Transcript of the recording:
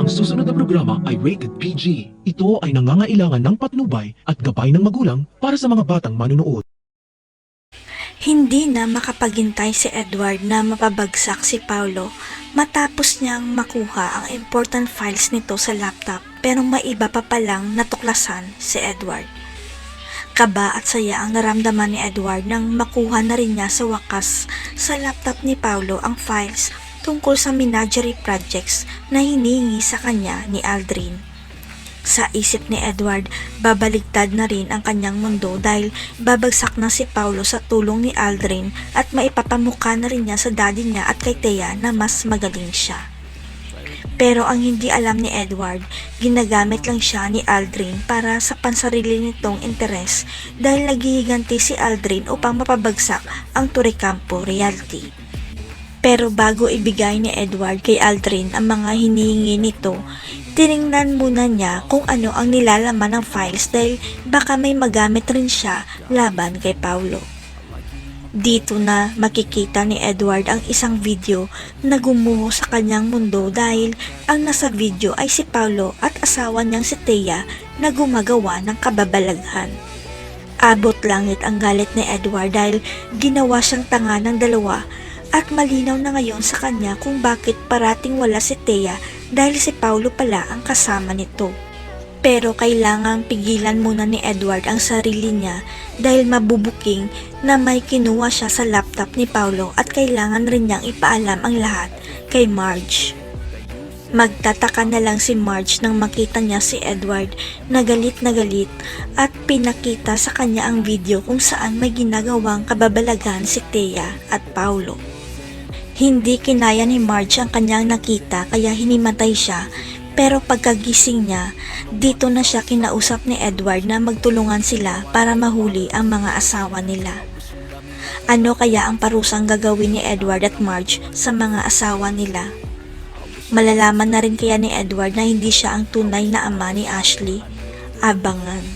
Ang susunod na programa ay rated PG. Ito ay nangangailangan ng patnubay at gabay ng magulang para sa mga batang manunood. Hindi na makapaghintay si Edward na mapabagsak si Paulo matapos niyang makuha ang important files nito sa laptop, pero maiba pa palang natuklasan si Edward. Kaba at saya ang naramdaman ni Edward nang makuha na rin niya sa wakas sa laptop ni Paulo ang files tungkol sa menagerie projects na hinihingi sa kanya ni Aldrin. Sa isip ni Edward, babaligtad na rin ang kanyang mundo dahil babagsak na si Paulo sa tulong ni Aldrin at maipapamukha na rin niya sa daddy niya at kay Thea na mas magaling siya. Pero ang hindi alam ni Edward, ginagamit lang siya ni Aldrin para sa pansarili nitong interes dahil naghihiganti si Aldrin upang mapabagsak ang Turicampo Realty. Pero bago ibigay ni Edward kay Aldrin ang mga hinihingi nito, tiningnan muna niya kung ano ang nilalaman ng files dahil baka may magamit rin siya laban kay Paulo. Dito na makikita ni Edward ang isang video na gumuho sa kanyang mundo dahil ang nasa video ay si Paulo at asawa niyang si Thea na gumagawa ng kababalaghan. Abot langit ang galit ni Edward dahil ginawa siyang tanga ng dalawa at malinaw na ngayon sa kanya kung bakit parating wala si Thea dahil si Paulo pala ang kasama nito. Pero kailangang pigilan muna ni Edward ang sarili niya dahil mabubuking na may kinuha siya sa laptop ni Paulo at kailangan rin niyang ipaalam ang lahat kay Marge. Magtataka na lang si Marge nang makita niya si Edward na galit at pinakita sa kanya ang video kung saan may ginagawang kababalaghan si Thea at Paulo. Hindi kinaya ni Marge ang kanyang nakita kaya hinimatay siya, pero pagkagising niya, dito na siya kinausap ni Edward na magtulungan sila para mahuli ang mga asawa nila. Ano kaya ang parusang gagawin ni Edward at Marge sa mga asawa nila? Malalaman na rin kaya ni Edward na hindi siya ang tunay na ama ni Ashley? Abangan.